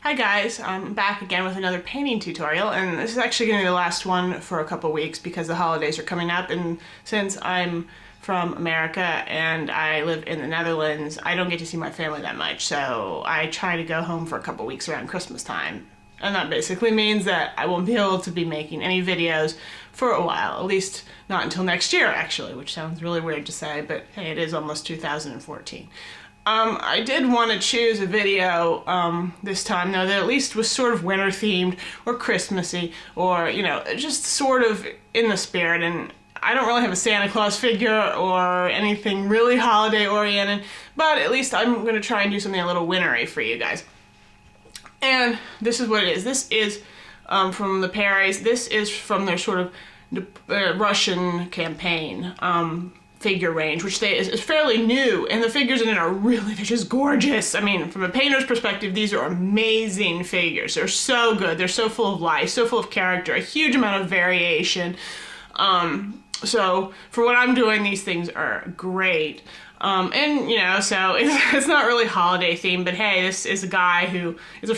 Hi guys, I'm back again with another painting tutorial, and this is actually going to be the last one for a couple weeks because the holidays are coming up, and since I'm from America and I live in the Netherlands, I don't get to see my family that much, so I try to go home for a couple weeks around Christmas time. And that basically means that I won't be able to be making any videos for a while, at least not until next year actually, which sounds really weird to say, but hey, it is almost 2014. I did want to choose a video this time, though, that at least was sort of winter themed or Christmassy or, you know, just sort of in the spirit. And I don't really have a Santa Claus figure or anything really holiday oriented, but at least I'm going to try and do something a little wintry for you guys. And this is what it is. This is from the Perrys. This is from their sort of Russian campaign. Figure range, which is fairly new, and the figures in it are really, they're just gorgeous. I mean, from a painter's perspective, these are amazing figures. They're so good. They're so full of life, so full of character, a huge amount of variation. So for what I'm doing, these things are great. And, you know, so it's not really holiday themed, but hey, this is a guy who is a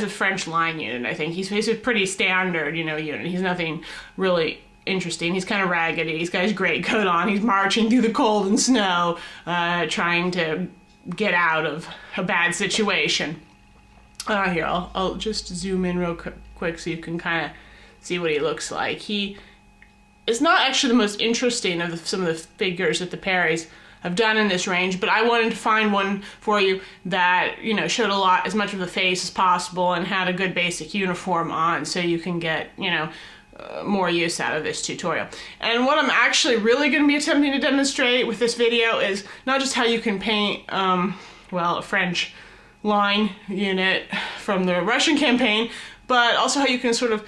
French line unit, I think. He's a pretty standard, you know, unit. He's nothing really interesting. He's kind of raggedy. He's got his great coat on. He's marching through the cold and snow, trying to get out of a bad situation. Here, I'll just zoom in real quick so you can kind of see what he looks like. He is not actually the most interesting of some of the figures that the Perrys have done in this range, but I wanted to find one for you that, you know, showed as much of the face as possible and had a good basic uniform on, so you can get, you know, more use out of this tutorial. And what I'm actually really going to be attempting to demonstrate with this video is not just how you can paint, well, a French line unit from the Russian campaign, but also how you can sort of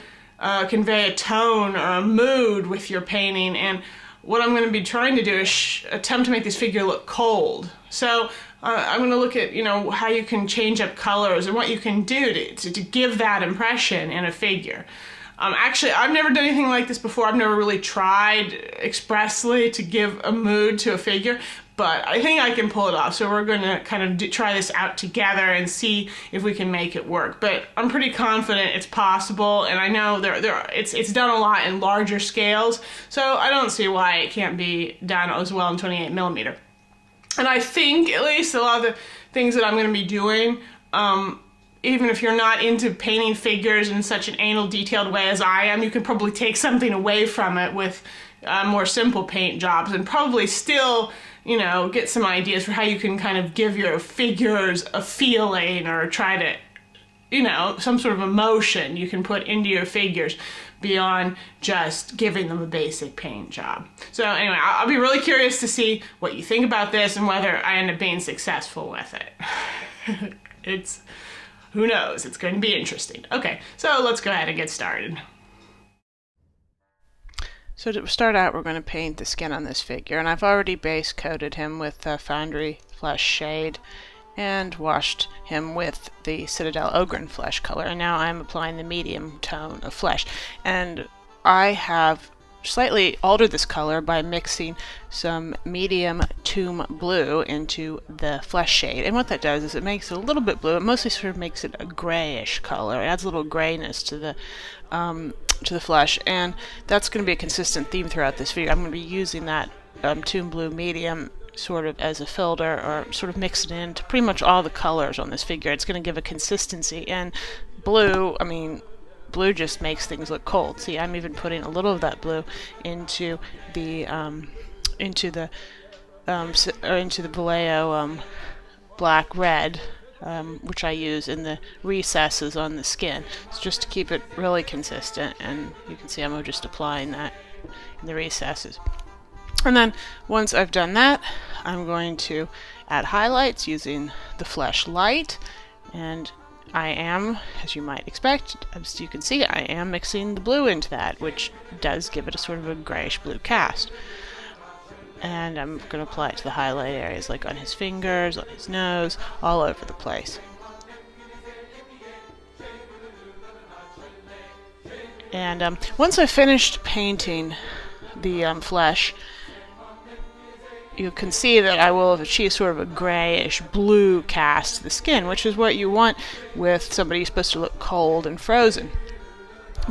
convey a tone or a mood with your painting. And what I'm going to be trying to do is attempt to make this figure look cold. So I'm going to look at, you know, how you can change up colors and what you can do to give that impression in a figure. Actually, I've never done anything like this before. I've never really tried expressly to give a mood to a figure, but I think I can pull it off. So we're going to kind of try this out together and see if we can make it work. But I'm pretty confident it's possible, and I know it's done a lot in larger scales, so I don't see why it can't be done as well in 28mm. And I think, at least, a lot of the things that I'm going to be doing, even if you're not into painting figures in such an anal, detailed way as I am, you can probably take something away from it with more simple paint jobs and probably still, you know, get some ideas for how you can kind of give your figures a feeling or try to, you know, some sort of emotion you can put into your figures beyond just giving them a basic paint job. So anyway, I'll be really curious to see what you think about this and whether I end up being successful with it. Who knows? It's going to be interesting. Okay, so let's go ahead and get started. So to start out, we're going to paint the skin on this figure, and I've already base coated him with Foundry Flesh Shade and washed him with the Citadel Ogren Flesh color, and now I'm applying the medium tone of flesh. And I have slightly altered this color by mixing some medium tomb blue into the flesh shade, and what that does is it makes it a little bit blue. It mostly sort of makes it a grayish color. It adds a little grayness to the flesh, and that's going to be a consistent theme throughout this video. I'm going to be using that tomb blue medium sort of as a filter, or sort of mix it into pretty much all the colors on this figure. It's going to give a consistency, and blue, I mean, blue just makes things look cold. See, I'm even putting a little of that blue into the Vallejo black red, which I use in the recesses on the skin. It's just to keep it really consistent, and you can see I'm just applying that in the recesses. And then once I've done that, I'm going to add highlights using the Flesh Light, and I am, as you might expect, as you can see, I am mixing the blue into that, which does give it a sort of a grayish blue cast. And I'm going to apply it to the highlight areas, like on his fingers, on his nose, all over the place. And once I've finished painting the flesh, you can see that I will achieve sort of a grayish blue cast to the skin, which is what you want with somebody who's supposed to look cold and frozen.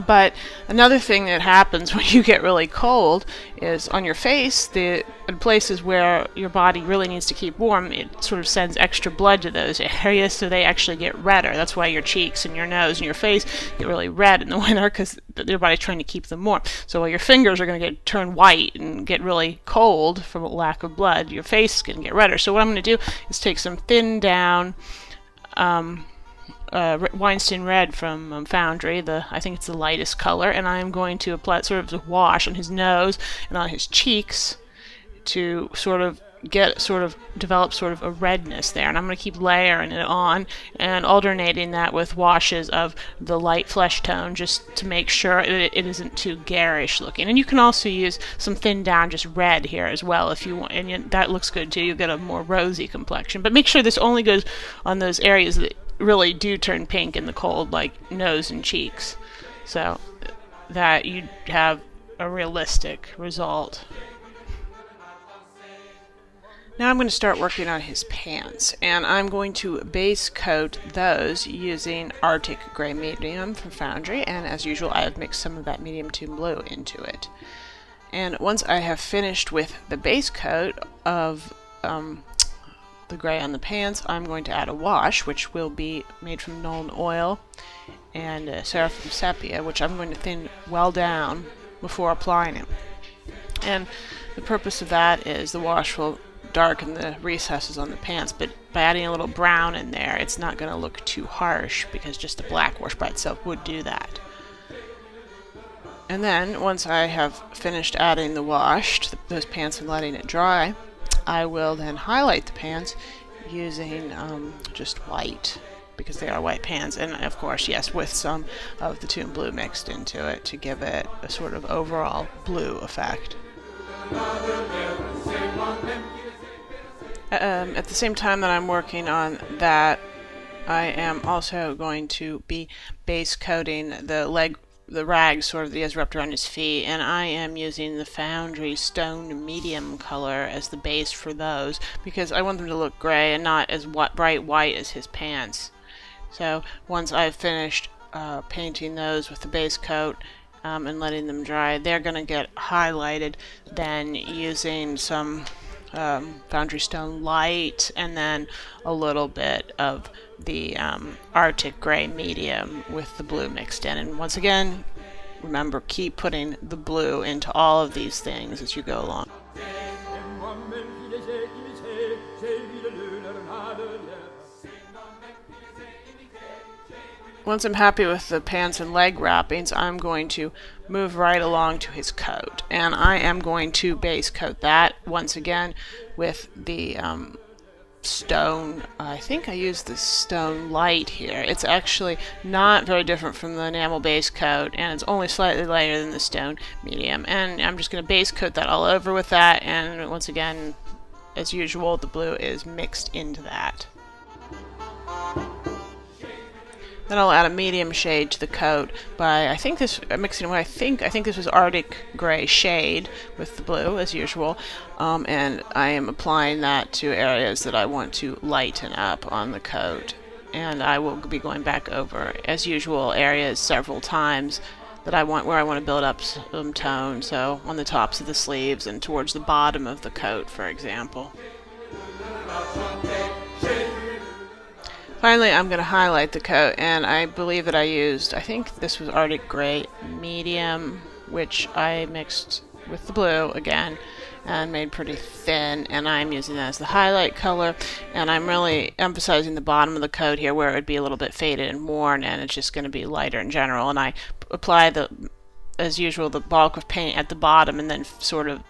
But another thing that happens when you get really cold is on your face, in places where your body really needs to keep warm, it sort of sends extra blood to those areas, so they actually get redder. That's why your cheeks and your nose and your face get really red in the winter, because your body's trying to keep them warm. So while your fingers are going to turn white and get really cold from a lack of blood, your face is going to get redder. So what I'm going to do is take some thinned down Weinstein Red from Foundry, I think it's the lightest color, and I'm going to apply it sort of as a wash on his nose and on his cheeks to develop sort of a redness there. And I'm going to keep layering it on and alternating that with washes of the light flesh tone, just to make sure it isn't too garish looking. And you can also use some thinned down just red here as well if you want, and that looks good too. You get a more rosy complexion. But make sure this only goes on those areas that really do turn pink in the cold, like nose and cheeks, so that you have a realistic result. Now I'm going to start working on his pants, and I'm going to base coat those using Arctic Gray Medium from Foundry, and as usual I have mixed some of that medium to blue into it. And once I have finished with the base coat of the gray on the pants, I'm going to add a wash, which will be made from Nuln Oil and Seraphim Sepia, which I'm going to thin well down before applying it. And the purpose of that is the wash will darken the recesses on the pants, but by adding a little brown in there, it's not going to look too harsh, because just the black wash by itself would do that. And then, once I have finished adding the wash to those pants and letting it dry, I will then highlight the pants using just white, because they are white pants, and of course, yes, with some of the toon blue mixed into it to give it a sort of overall blue effect. At the same time that I'm working on that, I am also going to be base coating the rags sort of that he has wrapped around his feet, and I am using the Foundry Stone Medium color as the base for those, because I want them to look gray and not as bright white as his pants. So once I've finished painting those with the base coat and letting them dry, they're going to get highlighted then using some Foundry Stone Light, and then a little bit of the Arctic Gray Medium with the blue mixed in. And once again, remember, keep putting the blue into all of these things as you go along. Once I'm happy with the pants and leg wrappings, I'm going to move right along to his coat, and I am going to base coat that once again with the stone. I think I used the Stone Light here. It's actually not very different from the enamel base coat, and it's only slightly lighter than the Stone Medium. And I'm just going to base coat that all over with that, and once again, as usual, the blue is mixed into that. Then I'll add a medium shade to the coat by, I think this was Arctic Gray shade with the blue as usual, and I am applying that to areas that I want to lighten up on the coat. And I will be going back over, as usual, areas several times where I want to build up some tone, so on the tops of the sleeves and towards the bottom of the coat, for example. Finally, I'm going to highlight the coat, and I believe that I think this was Arctic Gray Medium, which I mixed with the blue again and made pretty thin, and I'm using that as the highlight color, and I'm really emphasizing the bottom of the coat here where it would be a little bit faded and worn, and it's just going to be lighter in general. And I apply as usual, the bulk of paint at the bottom, and then sort of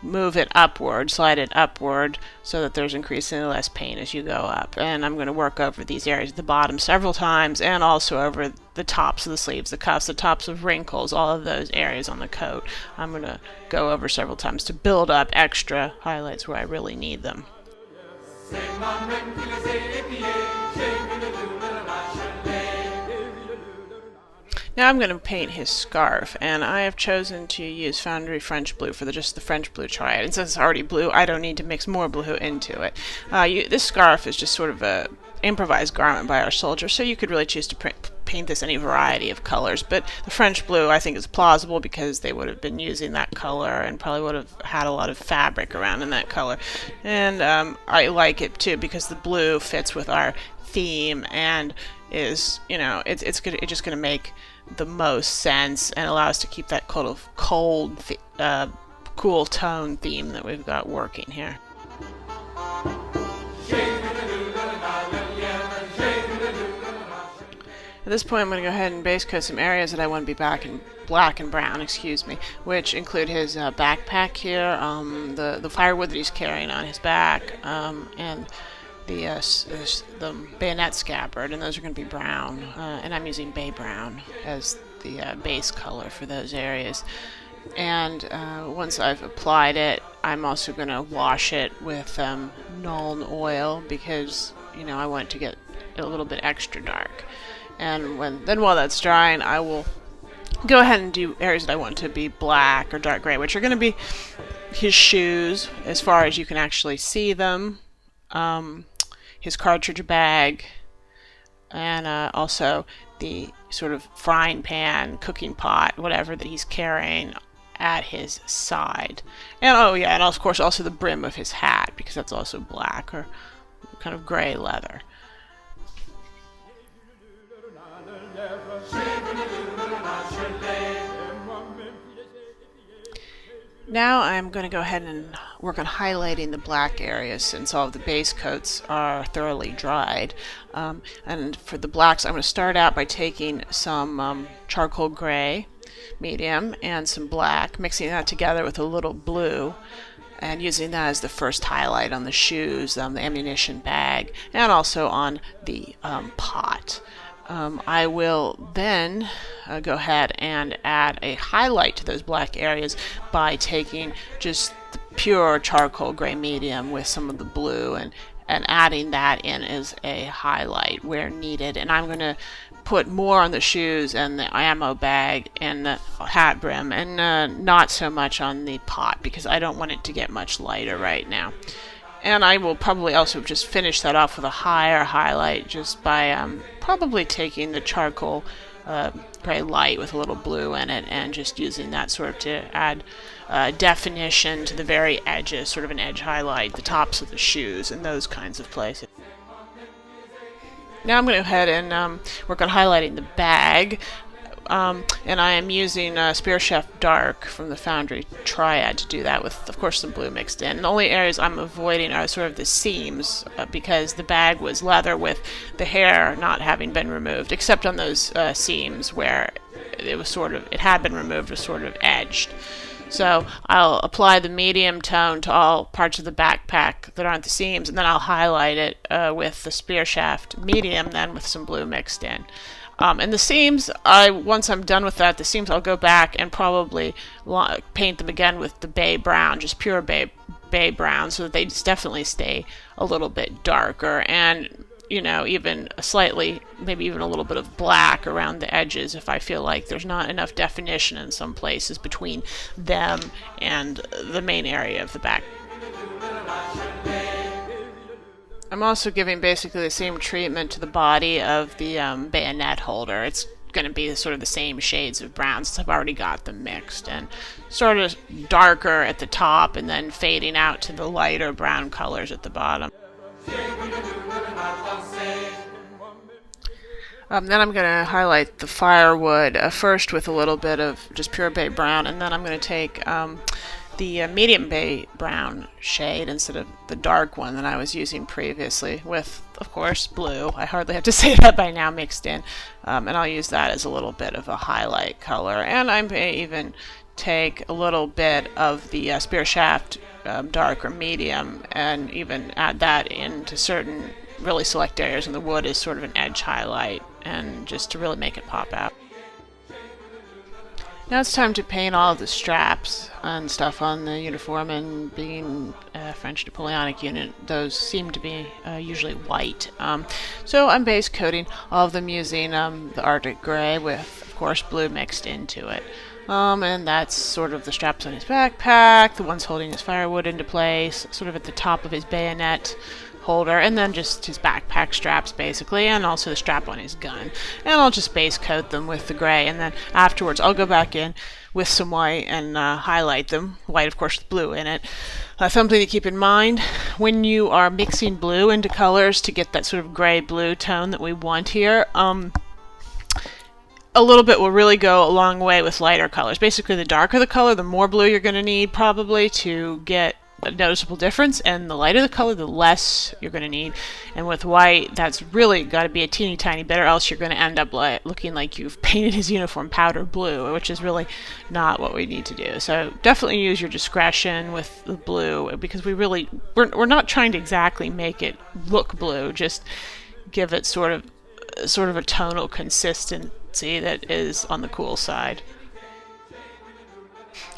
move it upward, slide it upward, so that there's increasingly less paint as you go up. And I'm going to work over these areas at the bottom several times, and also over the tops of the sleeves, the cuffs, the tops of wrinkles, all of those areas on the coat. I'm going to go over several times to build up extra highlights where I really need them. Now I'm going to paint his scarf, and I have chosen to use Foundry French Blue for just the French Blue triad. And since it's already blue, I don't need to mix more blue into it. This scarf is just sort of a improvised garment by our soldier, so you could really choose to paint this any variety of colors. But the French Blue, I think, is plausible because they would have been using that color and probably would have had a lot of fabric around in that color. And I like it too because the blue fits with our theme and is, it's just going to make the most sense and allow us to keep that kind of cold, cool tone theme that we've got working here. At this point, I'm going to go ahead and base coat some areas that I want to be black and brown, which include his backpack here, the firewood that he's carrying on his back, and the bayonet scabbard, and those are going to be brown, and I'm using bay brown as the base color for those areas. And once I've applied it, I'm also going to wash it with Nuln oil because I want it to get a little bit extra dark. And while that's drying, I will go ahead and do areas that I want to be black or dark gray, which are going to be his shoes, as far as you can actually see them, his cartridge bag, and also the sort of frying pan, cooking pot, whatever that he's carrying at his side. And and of course also the brim of his hat, because that's also black or kind of gray leather. Now I'm going to go ahead and work on highlighting the black areas since all of the base coats are thoroughly dried. And for the blacks, I'm going to start out by taking some charcoal gray, medium, and some black, mixing that together with a little blue, and using that as the first highlight on the shoes, the ammunition bag, and also on the pot. I will then go ahead and add a highlight to those black areas by taking just the pure charcoal gray medium with some of the blue and adding that in as a highlight where needed. And I'm going to put more on the shoes and the ammo bag and the hat brim, and not so much on the pot because I don't want it to get much lighter right now. And I will probably also just finish that off with a higher highlight just by probably taking the charcoal gray light with a little blue in it and just using that sort of to add definition to the very edges, sort of an edge highlight, the tops of the shoes and those kinds of places. Now I'm going to go ahead and work on highlighting the bag. And I am using Spear Chef Dark from the Foundry Triad to do that with, of course, some blue mixed in. And the only areas I'm avoiding are sort of the seams because the bag was leather with the hair not having been removed, except on those seams where it had been removed, was sort of edged. So I'll apply the medium tone to all parts of the backpack that aren't the seams, and then I'll highlight it with the Spear Shaft medium, then with some blue mixed in. And the seams, once I'm done with that, I'll go back and probably paint them again with the bay brown, just pure bay brown, so that they just definitely stay a little bit darker, and even slightly, maybe even a little bit of black around the edges if I feel like there's not enough definition in some places between them and the main area of the back. I'm also giving basically the same treatment to the body of the bayonet holder. It's going to be sort of the same shades of brown since I've already got them mixed, and sort of darker at the top and then fading out to the lighter brown colors at the bottom. Then I'm going to highlight the firewood first with a little bit of just pure bay brown, and then I'm going to take the medium bay brown shade instead of the dark one that I was using previously with, of course, blue. I hardly have to say that by now, mixed in. And I'll use that as a little bit of a highlight color. And I may even take a little bit of the Spear Shaft dark or medium and even add that into certain really select areas, and the wood is sort of an edge highlight, and just to really make it pop out. Now it's time to paint all of the straps and stuff on the uniform, and being French Napoleonic unit, those seem to be usually white. So I'm base coating all of them using the Arctic Gray with, of course, blue mixed into it. And that's sort of the straps on his backpack, the ones holding his firewood into place, sort of at the top of his bayonet holder, and then just his backpack straps basically, and also the strap on his gun. And I'll just base coat them with the gray, and then afterwards I'll go back in with some white and highlight them. White, of course, with blue in it. Something to keep in mind when you are mixing blue into colors to get that sort of gray-blue tone that we want here. A little bit will really go a long way with lighter colors. Basically, the darker the color, the more blue you're going to need probably to get a noticeable difference, and the lighter the color, the less you're going to need. And with white, that's really got to be a teeny tiny bit, or else you're going to end up looking like you've painted his uniform powder blue, which is really not what we need to do. So definitely use your discretion with the blue, because we're not trying to exactly make it look blue, just give it sort of a tonal consistency that is on the cool side.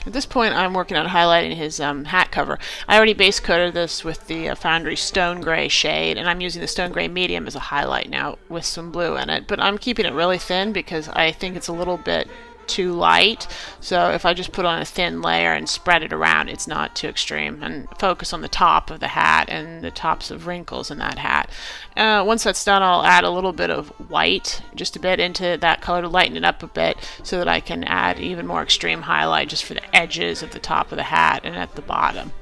At this point, I'm working on highlighting his hat cover. I already base coated this with the Foundry Stone Gray shade, and I'm using the Stone Gray Medium as a highlight now with some blue in it. But I'm keeping it really thin because I think it's a little bit too light. So if I just put on a thin layer and spread it around, it's not too extreme. And focus on the top of the hat and the tops of wrinkles in that hat. Once that's done, I'll add a little bit of white, just a bit, into that color to lighten it up a bit so that I can add even more extreme highlight just for the edges of the top of the hat and at the bottom.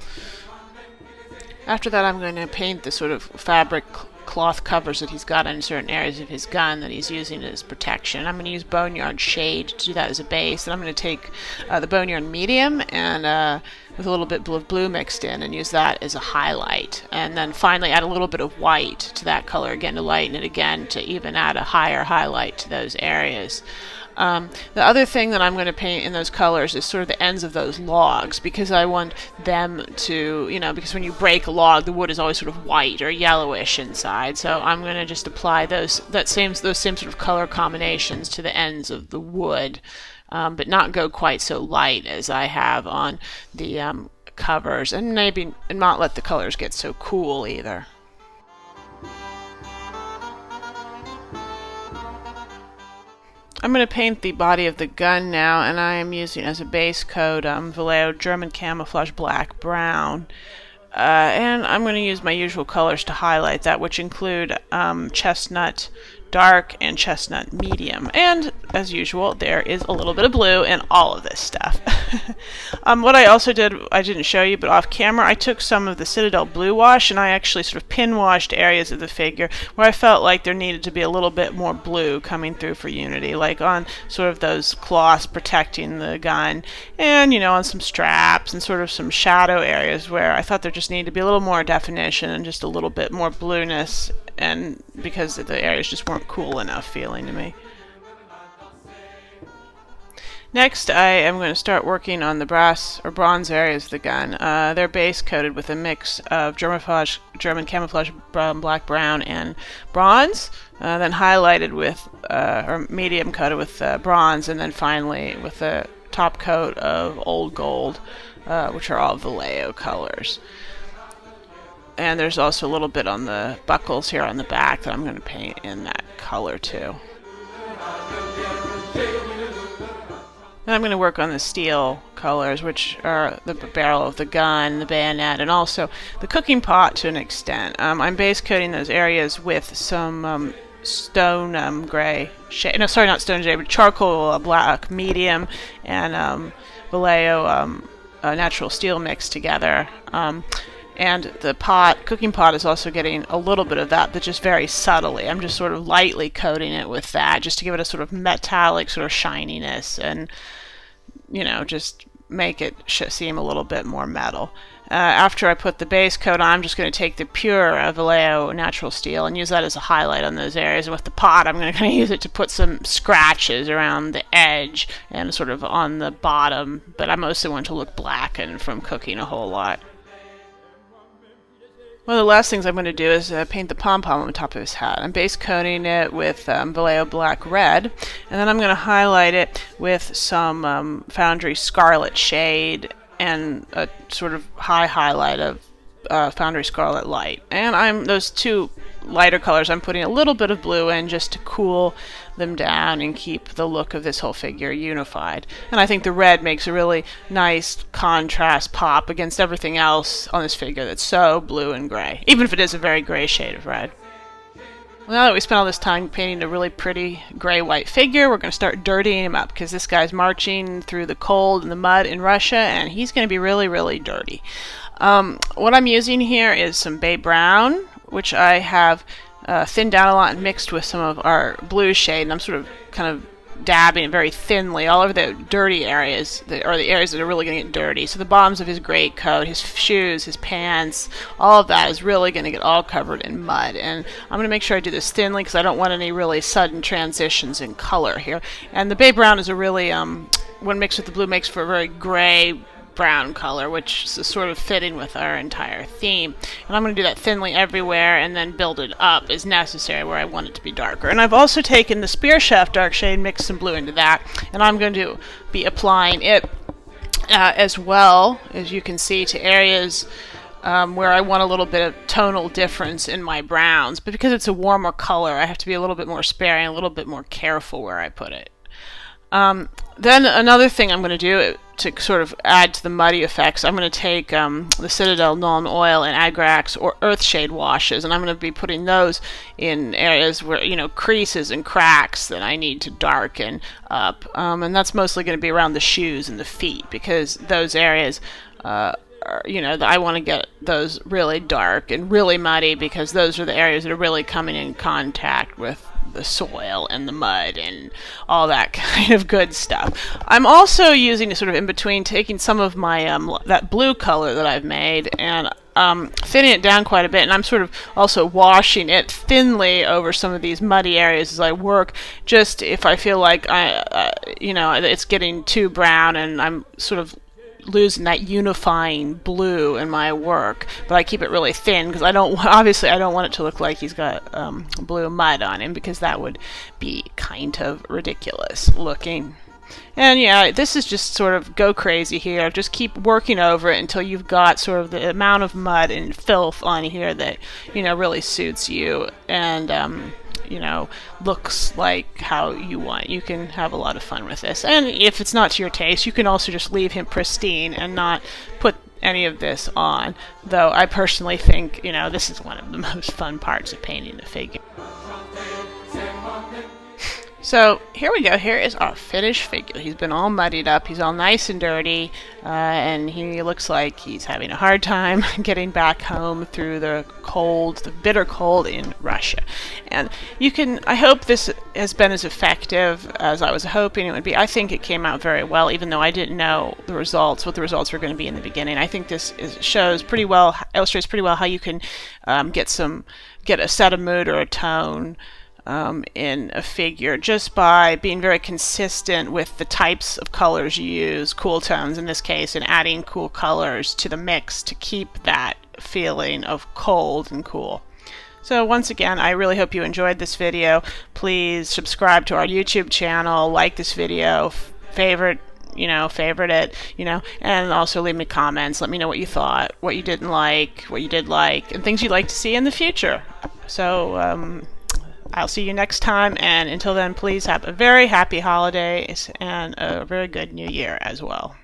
After that, I'm going to paint the sort of fabric cloth covers that he's got on certain areas of his gun that he's using as protection. I'm going to use Boneyard Shade to do that as a base, and I'm going to take the Boneyard Medium and with a little bit of blue mixed in and use that as a highlight. And then finally add a little bit of white to that color again to lighten it again to even add a higher highlight to those areas. The other thing that I'm going to paint in those colors is sort of the ends of those logs, because I want them to, because when you break a log, the wood is always sort of white or yellowish inside. So I'm going to just apply those same sort of color combinations to the ends of the wood, but not go quite so light as I have on the covers, and not let the colors get so cool either. I'm going to paint the body of the gun now, and I am using as a base coat Vallejo German Camouflage Black Brown. And I'm going to use my usual colors to highlight that, which include Chestnut Dark and Chestnut Medium. And, as usual, there is a little bit of blue in all of this stuff. What I also did, I didn't show you, but off camera, I took some of the Citadel Blue Wash, and I actually sort of pin washed areas of the figure where I felt like there needed to be a little bit more blue coming through for unity, like on sort of those cloths protecting the gun, and, on some straps and sort of some shadow areas where I thought there just needed to be a little more definition and just a little bit more blueness, and because the areas just weren't cool enough feeling to me. Next, I am going to start working on the brass or bronze areas of the gun. They're base coated with a mix of German Camouflage Black Brown and bronze, then highlighted with, or medium coated with bronze, and then finally with a top coat of Old Gold, which are all Vallejo colors. And there's also a little bit on the buckles here on the back that I'm going to paint in that color too. Then I'm going to work on the steel colors, which are the barrel of the gun, the bayonet, and also the cooking pot to an extent. I'm base coating those areas with some stone gray shade. No, sorry, not stone gray, but charcoal black medium and Vallejo natural steel mixed together. And the cooking pot is also getting a little bit of that, but just very subtly. I'm just sort of lightly coating it with that, just to give it a sort of metallic sort of shininess and, just make it seem a little bit more metal. After I put the base coat on, I'm just going to take the pure Vallejo natural steel and use that as a highlight on those areas. And with the pot, I'm going to kind of use it to put some scratches around the edge and sort of on the bottom, but I mostly want to look blackened from cooking a whole lot. One of the last things I'm going to do is paint the pom-pom on the top of his hat. I'm base coating it with Vallejo Black Red, and then I'm going to highlight it with some Foundry Scarlet shade and a sort of high highlight of Foundry Scarlet Light. And those two lighter colors, I'm putting a little bit of blue in just to cool them down and keep the look of this whole figure unified. And I think the red makes a really nice contrast pop against everything else on this figure that's so blue and gray, even if it is a very gray shade of red. Well, now that we spent all this time painting a really pretty gray-white figure, we're going to start dirtying him up, because this guy's marching through the cold and the mud in Russia, and he's going to be really, really dirty. What I'm using here is some bay brown, which I have thinned down a lot and mixed with some of our blue shade, and I'm sort of kind of dabbing it very thinly all over the dirty areas, or the areas that are really going to get dirty. So the bottoms of his great coat, his shoes, his pants, all of that is really going to get all covered in mud. And I'm going to make sure I do this thinly because I don't want any really sudden transitions in color here. And the bay brown is a really, when mixed with the blue, makes for a very gray brown color, which is sort of fitting with our entire theme. And I'm going to do that thinly everywhere and then build it up as necessary where I want it to be darker. And I've also taken the Spear Shaft dark shade, mixed some blue into that, and I'm going to be applying it as well, as you can see, to areas where I want a little bit of tonal difference in my browns. But because it's a warmer color, I have to be a little bit more sparing, a little bit more careful where I put it. Then another thing I'm going to do to sort of add to the muddy effects, I'm going to take the Citadel Nuln Oil and Agrax or Earthshade washes, and I'm going to be putting those in areas where, creases and cracks that I need to darken up. And that's mostly going to be around the shoes and the feet, because those areas I want to get those really dark and really muddy, because those are the areas that are really coming in contact with the soil and the mud and all that kind of good stuff. I'm also using sort of in between, taking some of my that blue color that I've made and thinning it down quite a bit, and I'm sort of also washing it thinly over some of these muddy areas as I work, just if I feel like it's getting too brown and I'm sort of losing that unifying blue in my work. But I keep it really thin because I don't want it to look like he's got blue mud on him, because that would be kind of ridiculous looking. And yeah, this is just sort of go crazy here. Just keep working over it until you've got sort of the amount of mud and filth on here that really suits you and looks like how you want. You can have a lot of fun with this. And if it's not to your taste, you can also just leave him pristine and not put any of this on. Though I personally think, this is one of the most fun parts of painting the figure. So here we go. Here is our finished figure. He's been all muddied up. He's all nice and dirty, and he looks like he's having a hard time getting back home through the bitter cold in Russia. And I hope this has been as effective as I was hoping it would be. I think it came out very well, even though I didn't know what the results were going to be in the beginning. I think this illustrates pretty well how you can get a set of mood or a tone in a figure just by being very consistent with the types of colors you use, cool tones in this case, and adding cool colors to the mix to keep that feeling of cold and cool. So once again, I really hope you enjoyed this video. Please subscribe to our YouTube channel, like this video, favorite it, and also leave me comments. Let me know what you thought, what you didn't like, what you did like, and things you'd like to see in the future. So, I'll see you next time, and until then, please have a very happy holidays and a very good new year as well.